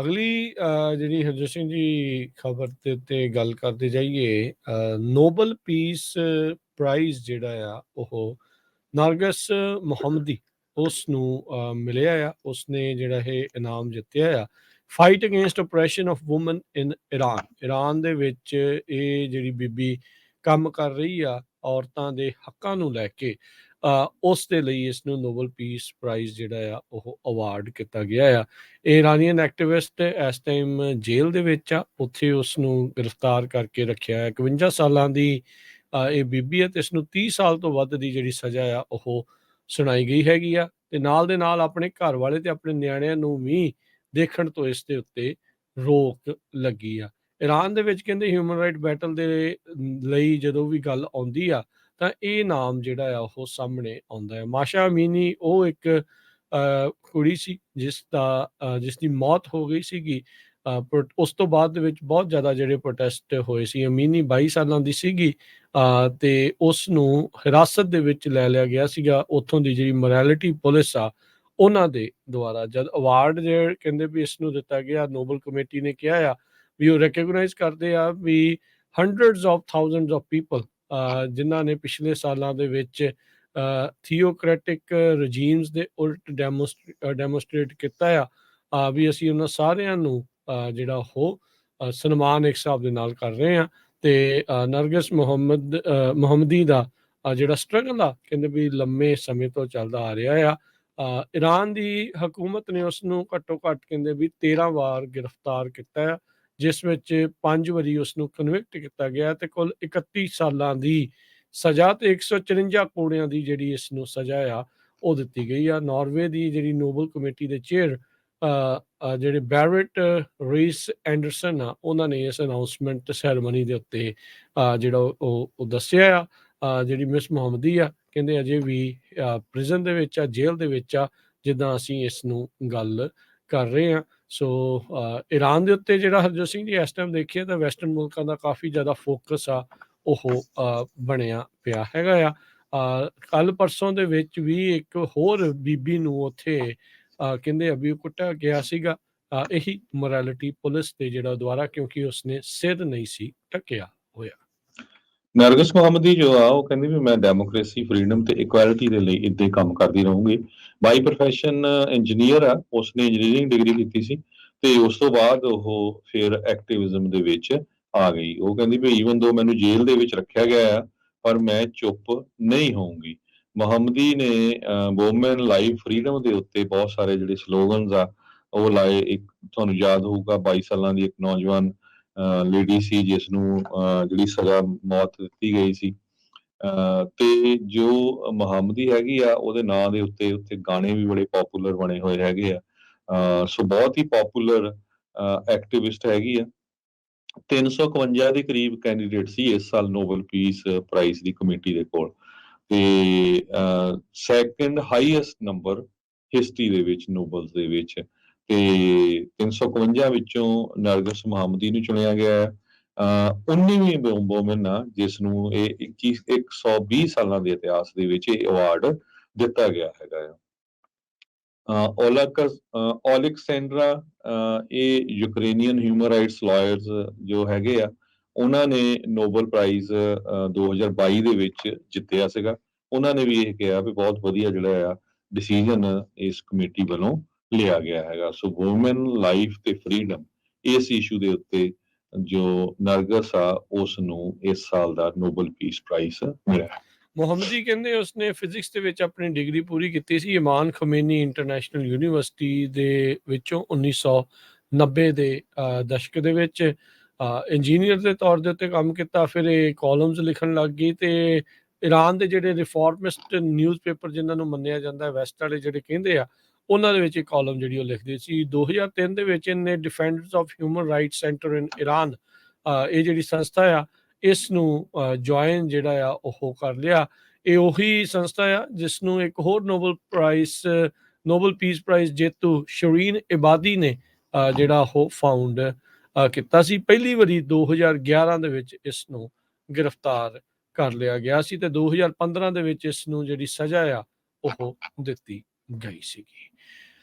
ਅਗਲੀ ਜਿਹੜੀ ਹਰਜੋਤ ਸਿੰਘ ਜੀ ਖਬਰ ਦੇ ਉੱਤੇ ਗੱਲ ਕਰਦੇ ਜਾਈਏ, ਨੋਬਲ ਪੀਸ ਪ੍ਰਾਈਜ਼ ਜਿਹੜਾ ਆ ਉਹ ਨਰਗਿਸ ਮੁਹੰਮਦੀ ਉਸ ਨੂੰ ਮਿਲਿਆ ਆ। ਉਸਨੇ ਜਿਹੜਾ ਇਹ ਇਨਾਮ ਜਿੱਤਿਆ ਆ, fight against oppression of woman in Iran. Iran ਦੇ ਵਿੱਚ ਇਹ ਜਿਹੜੀ ਬੀਬੀ ਕੰਮ ਕਰ ਰਹੀ ਆ ਔਰਤਾਂ ਦੇ ਹੱਕਾਂ ਨੂੰ ਲੈ ਕੇ, ਉਸ ਦੇ ਲਈ ਇਸ ਨੂੰ ਨੋਬਲ ਪੀਸ ਪ੍ਰਾਈਜ਼ ਜਿਹੜਾ ਆ ਉਹ ਅਵਾਰਡ ਕੀਤਾ ਗਿਆ ਆ। ਇਹ ਇਰਾਨੀਅਨ ਐਕਟਿਵਿਸਟ ਇਸ ਟਾਈਮ ਜੇਲ੍ਹ ਦੇ ਵਿੱਚ ਆ, ਉੱਥੇ ਉਸ ਨੂੰ ਗ੍ਰਿਫਤਾਰ ਕਰਕੇ ਰੱਖਿਆ। 51 ਸਾਲਾਂ ਦੀ ਇਹ ਬੀਬੀ ਹੈ ਤੇ ਇਸ ਨੂੰ 30 ਸਾਲ ਤੋਂ ਵੱਧ ਦੀ ਜਿਹੜੀ ਸਜ਼ਾ ਆ ਉਹ ਸੁਣਾਈ ਗਈ ਹੈਗੀ ਆ, ਤੇ ਨਾਲ ਦੇ ਨਾਲ ਆਪਣੇ ਘਰ ਵਾਲੇ ਤੇ ਆਪਣੇ ਨਿਆਣਿਆਂ ਨੂੰ ਵੀ ਦੇਖਣ ਤੋਂ ਇਸ ਦੇ ਉੱਤੇ ਰੋਕ ਲੱਗੀ ਆ। ਇਰਾਨ ਦੇ ਵਿੱਚ ਕਹਿੰਦੇ ਹਿਊਮਨ ਰਾਈਟ ਬੈਟਲ ਦੇ ਲਈ ਜਦੋਂ ਵੀ ਗੱਲ ਆਉਂਦੀ ਆ ਤਾਂ ਇਹ ਨਾਮ ਜਿਹੜਾ ਆ ਉਹ ਸਾਹਮਣੇ ਆਉਂਦਾ ਹੈ। ਮਾਸ਼ਾ ਅਮੀਨੀ ਉਹ ਇੱਕ ਕੁੜੀ ਸੀ ਜਿਸ ਦੀ ਮੌਤ ਹੋ ਗਈ ਸੀਗੀ। ਉਸ ਤੋਂ ਬਾਅਦ ਦੇ ਵਿੱਚ ਬਹੁਤ ਜ਼ਿਆਦਾ ਜਿਹੜੇ ਪ੍ਰੋਟੈਸਟ ਹੋਏ ਸੀ। ਅਮੀਨੀ 22 ਸਾਲਾਂ ਦੀ ਸੀਗੀ ਤੇ ਉਸ ਨੂੰ ਹਿਰਾਸਤ ਦੇ ਵਿੱਚ ਲੈ ਲਿਆ ਗਿਆ ਸੀਗਾ। ਉੱਥੋਂ ਦੀ ਜਿਹੜੀ ਮੋਰੈਲਿਟੀ ਪੁਲਿਸ ਆ ਉਹਨਾਂ ਦੇ ਦੁਆਰਾ ਜਦ ਅਵਾਰਡ ਜਿਹੜੇ ਕਹਿੰਦੇ ਵੀ ਇਸ ਨੂੰ ਦਿੱਤਾ ਗਿਆ, ਨੋਬਲ ਕਮੇਟੀ ਨੇ ਕਿਹਾ ਆ ਵੀ ਉਹ ਰੈਕਗਨਾਈਜ਼ ਕਰਦੇ ਆ ਵੀ hundreds of thousands of people ਜਿਨ੍ਹਾਂ ਨੇ ਪਿਛਲੇ ਸਾਲਾਂ ਦੇ ਵਿੱਚ ਥੀਓਕ੍ਰੈਟਿਕ ਰਜੀਮਸ ਦੇ ਉਲਟ ਡੈਮੋਸਟ੍ਰੇਟ ਕੀਤਾ ਆ ਵੀ ਅਸੀਂ ਉਹਨਾਂ ਸਾਰਿਆਂ ਨੂੰ ਜਿਹੜਾ ਉਹ ਸਨਮਾਨ ਇੱਕ ਹਿਸਾਬ ਦੇ ਨਾਲ ਕਰ ਰਹੇ ਹਾਂ। ਤੇ ਨਰਗਿਸ ਮੁਹੰਮਦੀ ਦਾ ਜਿਹੜਾ ਸਟਰਗਲ ਆ ਕਹਿੰਦੇ ਵੀ ਲੰਮੇ ਸਮੇਂ ਤੋਂ ਚੱਲਦਾ ਆ ਰਿਹਾ ਆ। ਇਰਾਨ ਦੀ ਹਕੂਮਤ ਨੇ ਉਸ ਨੂੰ ਘੱਟੋ ਘੱਟ ਕਹਿੰਦੇ ਵੀ 13 ਵਾਰ ਗ੍ਰਿਫਤਾਰ ਕੀਤਾ ਆ, ਜਿਸ ਵਿੱਚ 5 ਵਾਰੀ ਉਸ ਨੂੰ ਕਨਵਿਕਟ ਕੀਤਾ ਗਿਆ ਤੇ ਕੁੱਲ 31 ਸਾਲਾਂ ਦੀ ਸਜ਼ਾ ਤੇ 154 ਕੋੜਿਆਂ ਦੀ ਜਿਹੜੀ ਇਸ ਨੂੰ ਸਜ਼ਾ ਆ ਉਹ ਦਿੱਤੀ ਗਈ ਆ। ਨਾਰਵੇ ਦੀ ਜਿਹੜੀ ਨੋਬਲ ਕਮੇਟੀ ਦੇ ਚੇਅਰ ਜਿਹੜੇ ਬੈਰਟ ਰੀਸ ਐਂਡਰਸਨ ਆ, ਉਹਨਾਂ ਨੇ ਇਸ ਅਨਾਊਂਸਮੈਂਟ ਸੈਰੇਮਨੀ ਦੇ ਉੱਤੇ ਜਿਹੜਾ ਉਹ ਦੱਸਿਆ ਆ। ਜਿਹੜੀ ਮਿਸ ਮੁਹੰਮਦੀ ਆ ਕਹਿੰਦੇ ਅਜੇ ਵੀ ਪ੍ਰਿਜ਼ਨ ਦੇ ਵਿੱਚ ਆ, ਜੇਲ੍ਹ ਦੇ ਵਿੱਚ ਆ, ਜਿੱਦਾਂ ਅਸੀਂ ਇਸ ਨੂੰ ਗੱਲ ਕਰ ਰਹੇ ਹਾਂ। ਸੋ ਇਰਾਨ ਦੇ ਉੱਤੇ ਜਿਹੜਾ ਹਰਜੋਤ ਸਿੰਘ ਜੀ ਇਸ ਟਾਈਮ ਦੇਖੀਏ ਤਾਂ ਵੈਸਟਰਨ ਮੁਲਕਾਂ ਦਾ ਕਾਫੀ ਜ਼ਿਆਦਾ ਫੋਕਸ ਆ ਉਹ ਬਣਿਆ ਪਿਆ ਹੈਗਾ ਆ। ਕੱਲ ਪਰਸੋਂ ਦੇ ਵਿੱਚ ਵੀ ਇੱਕ ਹੋਰ ਬੀਬੀ ਨੂੰ ਉੱਥੇ ਕਹਿੰਦੇ ਅਭੀ ਕੁੱਟਿਆ ਗਿਆ ਸੀਗਾ, ਇਹੀ ਮੋਰੈਲਿਟੀ ਪੁਲਿਸ ਦੇ ਜਿਹੜਾ ਦੁਆਰਾ, ਕਿਉਂਕਿ ਉਸਨੇ ਸਿਰ ਨਹੀਂ ਸੀ ਢੱਕਿਆ ਹੋਇਆ। ਨਰਗਿਸ ਮੁਹੰਮਦੀ ਜੋ ਆ ਉਹ ਕਹਿੰਦੀ ਵੀ ਮੈਂ ਡੈਮੋਕ੍ਰੇਸੀ, ਫਰੀडम ਤੇ ਇਕੁਐਲਿਟੀ ਦੇ ਲਈ ਇੱਦਾਂ ਹੀ ਕੰਮ ਕਰਦੀ ਰਹੂੰਗੀ। ਬਾਈ ਪ੍ਰੋਫੈਸ਼ਨ ਇੰਜੀਨੀਅਰ ਆ, ਉਸਨੇ ਇੰਜੀਨੀਅਰਿੰਗ ਡਿਗਰੀ ਕੀਤੀ ਸੀ ਤੇ ਉਸ ਤੋਂ ਬਾਅਦ ਉਹ ਫਿਰ ਐਕਟਿਵਿਜ਼ਮ ਦੇ ਵਿੱਚ ਆ ਗਈ। ਉਹ ਕਹਿੰਦੀ ਵੀ ਈਵਨ ਦੋ ਮੈਨੂੰ ਜੇਲ੍ਹ ਦੇ ਵਿੱਚ ਰੱਖਿਆ ਗਿਆ ਆ ਪਰ ਮੈਂ ਚੁੱਪ ਨਹੀਂ ਹੋਊਂਗੀ। ਮੁਹੰਮਦੀ ਨੇ ਵੂਮਨ ਲਾਈਫ ਫਰੀडम ਦੇ ਉੱਤੇ ਬਹੁਤ ਸਾਰੇ ਜਿਹੜੇ ਸਲੋਗਨਸ ਆ ਉਹ ਲਾਏ। ਇੱਕ ਤੁਹਾਨੂੰ ਯਾਦ ਹੋਊਗਾ 22 ਸਾਲਾਂ ਦੀ ਇੱਕ ਨੌਜਵਾਨ ਲੇਡੀ ਸੀ ਜਿਸ ਨੂੰ ਜਿਹੜੀ ਸਜ਼ਾ ਮੌਤ ਦਿੱਤੀ ਗਈ ਸੀ। ਤੇ ਜੋ ਮੁਹੰਮਦੀ ਹੈਗੀ ਆ ਉਹਦੇ ਨਾਂ ਦੇ ਉੱਤੇ ਉੱਥੇ ਗਾਣੇ ਵੀ ਬੜੇ ਪੋਪੂਲਰ ਬਣੇ ਹੋਏ ਹੈਗੇ ਆ। ਸੋ ਬਹੁਤ ਹੀ ਪੋਪੂਲਰ ਐਕਟਿਵਿਸਟ ਹੈਗੀ ਆ। 351 ਦੇ ਕਰੀਬ ਕੈਂਡੀਡੇਟ ਸੀ ਇਸ ਸਾਲ ਨੋਬਲ ਪੀਸ ਪ੍ਰਾਈਜ਼ ਦੀ ਕਮੇਟੀ ਦੇ ਕੋਲ, ਤੇ ਸੈਕੰਡ ਹਾਈਐਸਟ ਨੰਬਰ ਹਿਸਟਰੀ ਦੇ ਵਿੱਚ ਨੋਬਲਸ ਦੇ ਵਿੱਚ, ਤੇ 351 ਵਿੱਚੋਂ ਨਰਗਿਸ ਮੁਹੰਮਦੀ ਨੂੰ ਚੁਣਿਆ ਗਿਆ। 19ਵੀਂ ਵੂਮਨ ਆ ਜਿਸ ਨੂੰ ਇਹ 120 ਸਾਲਾਂ ਦੇ ਇਤਿਹਾਸ ਦੇ ਵਿੱਚ ਇਹ ਅਵਾਰਡ ਦਿੱਤਾ ਗਿਆ ਹੈਗਾ ਆ। ਓਲੈਕਸੈਂਡਰਾ ਇਹ ਯੂਕਰੇਨੀਅਨ ਹਿਊਮਨ ਰਾਈਟਸ ਲਾਇਰਸ ਜੋ ਹੈਗੇ ਆ, ਉਹਨਾਂ ਨੇ ਨੋਬਲ ਪ੍ਰਾਈਜ਼ 2022 ਦੇ ਵਿੱਚ ਜਿੱਤਿਆ ਸੀਗਾ। ਉਹਨਾਂ ਨੇ ਵੀ ਇਹ ਕਿਹਾ ਵੀ ਬਹੁਤ ਵਧੀਆ ਜਿਹੜਾ ਆ ਡਿਸੀਜਨ ਇਸ ਕਮੇਟੀ ਵੱਲੋਂ ਲਿਆ ਗਿਆ ਹੈਗਾ। ਸੋ ਵੂਮਨ ਲਾਈਫ ਤੇ ਫਰੀडम ਇਸ ਇਸ਼ੂ ਦੇ ਉੱਤੇ ਜੋ ਨਰਗਿਸ ਆ ਉਸ ਨੂੰ ਇਸ ਸਾਲ ਦਾ ਨੋਬਲ ਪੀਸ ਪ੍ਰਾਈਜ਼ ਮਿਲਿਆ। ਮੁਹੰਮਦੀ ਕਹਿੰਦੇ ਉਸਨੇ ਫਿਜ਼ਿਕਸ ਦੇ ਵਿੱਚ ਆਪਣੀ ਡਿਗਰੀ ਪੂਰੀ ਕੀਤੀ ਸੀ ਇਮਾਨ ਖਮੇਨੀ ਇੰਟਰਨੈਸ਼ਨਲ ਯੂਨੀਵਰਸਿਟੀ ਦੇ ਵਿੱਚੋਂ 1990 ਦੇ ਦਸ਼ਕ ਦੇ ਵਿੱਚ। ਇੰਜੀਨੀਅਰ ਦੇ ਤੌਰ ਦੇ ਉੱਤੇ ਕੰਮ ਕੀਤਾ, ਫਿਰ ਇਹ ਕਾਲਮਸ ਲਿਖਣ ਲੱਗ ਗਈ ਤੇ ਇਰਾਨ ਦੇ ਜਿਹੜੇ ਰਿਫਾਰਮਿਸਟ ਨਿਊਜ਼ਪੇਪਰ ਜਿਨ੍ਹਾਂ ਨੂੰ ਮੰਨਿਆ ਜਾਂਦਾ ਵੈਸਟ ਵਾਲੇ ਜਿਹੜੇ ਕਹਿੰਦੇ ਆ, ਉਹਨਾਂ ਦੇ ਵਿੱਚ ਇੱਕ ਕਾਲਮ ਜਿਹੜੀ ਉਹ ਲਿਖਦੀ ਸੀ। 2003 ਦੇ ਵਿੱਚ ਇਹਨੇ defenders of human rights centre in Iran, ਇਹ ਜਿਹੜੀ ਸੰਸਥਾ ਆ ਇਸ ਨੂੰ ਜੁਆਇਨ ਜਿਹੜਾ ਆ ਉਹ ਕਰ ਲਿਆ। ਇਹ ਉਹੀ ਸੰਸਥਾ ਆ ਜਿਸ ਨੂੰ ਇੱਕ ਹੋਰ ਨੋਬਲ ਪੀਸ ਪ੍ਰਾਈਜ਼ ਜੇਤੂ ਸ਼ਰੀਨ ਇਬਾਦੀ ਨੇ ਜਿਹੜਾ ਉਹ ਫਾਊਂਡ ਕੀਤਾ ਸੀ। ਪਹਿਲੀ ਵਾਰੀ 2011 ਦੇ ਵਿੱਚ ਇਸ ਨੂੰ ਗ੍ਰਿਫਤਾਰ ਕਰ ਲਿਆ ਗਿਆ ਸੀ ਤੇ 2015 ਦੇ ਵਿੱਚ ਇਸ ਨੂੰ ਜਿਹੜੀ ਸਜ਼ਾ ਆ ਉਹ ਦਿੱਤੀ ਗਈ ਸੀਗੀ।